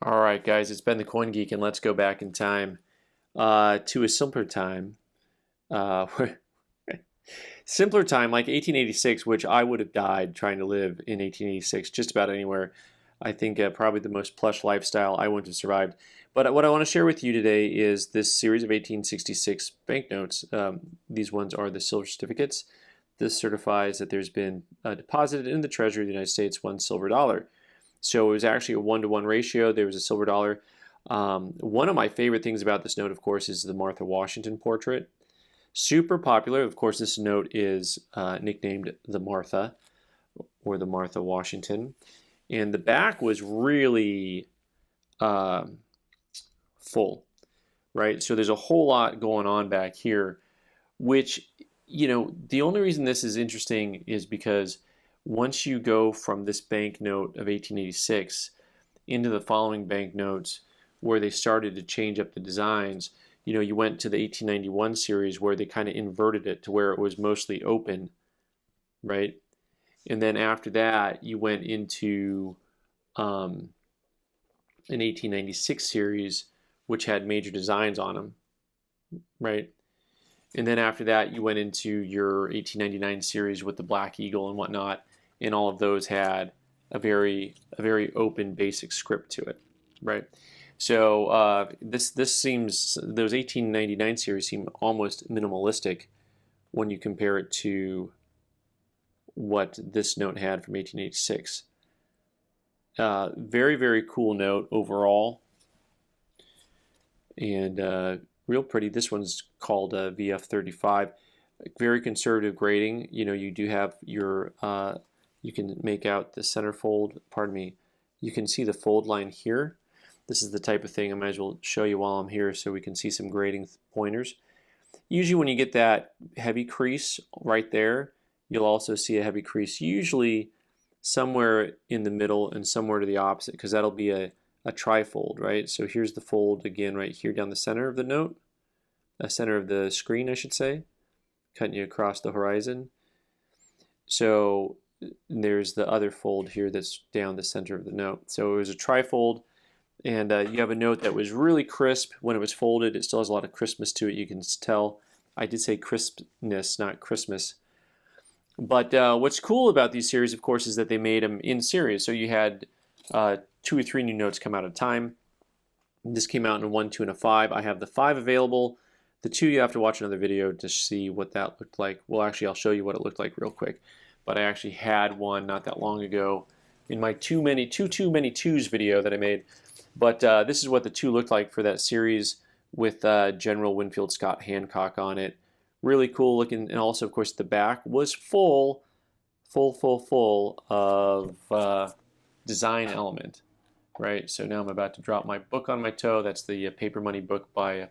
All right, guys, it's been the Coin Geek, and let's go back in time to a simpler time. Uh, simpler time, like 1886, which I would have died trying to live in 1886, just about anywhere. I think probably the most plush lifestyle I wouldn't have survived. But what I want to share with you today is this series of 1866 banknotes. These ones are the silver certificates. This certifies that there's been deposited in the Treasury of the United States $1 silver. So it was actually a 1-to-1 ratio. There was a silver dollar. One of my favorite things about this note, of course, is the Martha Washington portrait. Super popular. Of course, this note is nicknamed the Martha or the Martha Washington. And the back was really uh, full, right? So there's a whole lot going on back here, which, the only reason this is interesting is because once you go from this banknote of 1886 into the following banknotes where they started to change up the designs, you went to the 1891 series where they kind of inverted it to where it was mostly open, right? And then after that, you went into an 1896 series which had major designs on them, right? And then after that, you went into your 1899 series with the Black Eagle and whatnot, and all of those had a very open basic script to it, right? So this seems, those 1899 series seem almost minimalistic when you compare it to what this note had from 1886. Very cool note overall, and real pretty. This one's called VF35. Very conservative grading. You do have your you can make out the center fold. Pardon me. You can see the fold line here. This is the type of thing I might as well show you while I'm here so we can see some grading pointers. Usually when you get that heavy crease right there, you'll also see a heavy crease, usually somewhere in the middle and somewhere to the opposite, because that'll be a trifold, right? So here's the fold again right here down the center of the note, the center of the screen, I should say, cutting you across the horizon. So there's the other fold here that's down the center of the note. So it was a trifold, and you have a note that was really crisp when it was folded. It still has a lot of crispness to it. You can tell. I did say crispness, not Christmas. But what's cool about these series, of course, is that they made them in series. So you had 2 or 3 new notes come out at a time. This came out in a 1, 2, and a 5. I have the 5 available. The 2, you have to watch another video to see what that looked like. Well, actually, I'll show you what it looked like real quick. But I actually had one not that long ago in my too many twos video that I made. But this is what the 2 looked like for that series with General Winfield Scott Hancock on it. Really cool looking, and also, of course, the back was full of design element, right? So now I'm about to drop my book on my toe. That's the Paper Money book by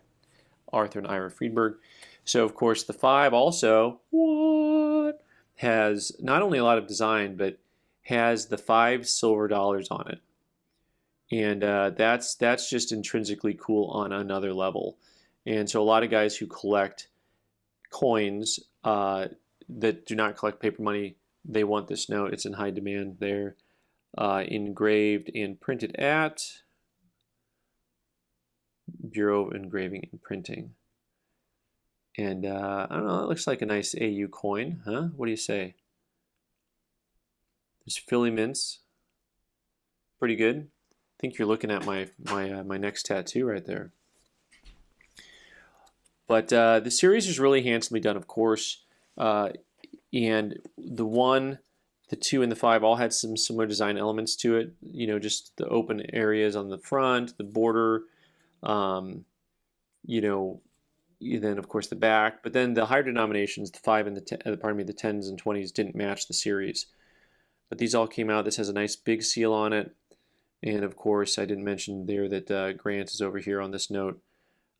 Arthur and Ira Friedberg. So, of course, the 5 also has not only a lot of design, but has the 5 silver dollars on it. And that's just intrinsically cool on another level. And so a lot of guys who collect coins that do not collect paper money, they want this note. It's in high demand there. Engraved and printed at Bureau of Engraving and Printing. And I don't know, it looks like a nice AU coin, huh? What do you say? There's Philly mints. Pretty good. I think you're looking at my next tattoo right there. But the series is really handsomely done, of course. And the 1, the 2, and the 5 all had some similar design elements to it. Just the open areas on the front, the border, then of course the back. But then the higher denominations, the 5 and the 10s and 20s didn't match the series. But these all came out. This has a nice big seal on it. And of course, I didn't mention there that Grant is over here on this note.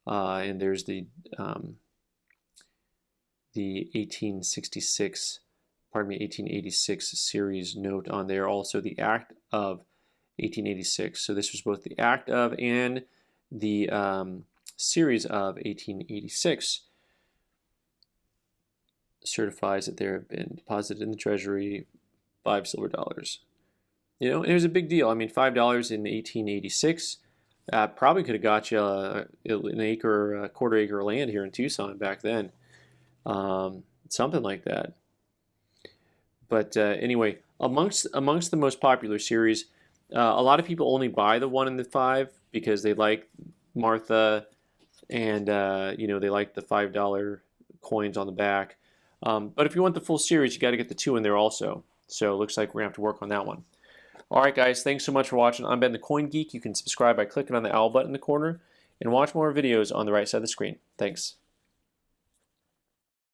And there's the 1886 series note on there. Also the Act of 1886. So this was both the Act of and the series of 1886. Certifies that there have been deposited in the Treasury 5 silver dollars. You know, it was a big deal. I mean, $5 in 1886 probably could have got you an acre, a quarter acre of land here in Tucson back then, something like that. But anyway, amongst the most popular series, a lot of people only buy the 1 and the 5 because they like Martha, and you know, they like the $5 coins on the back. But if you want the full series, you got to get the 2 in there also. So it looks like we're gonna have to work on that one. All right, guys, thanks so much for watching. I'm Ben the Coin Geek. You can subscribe by clicking on the owl button in the corner and watch more videos on the right side of the screen. Thanks.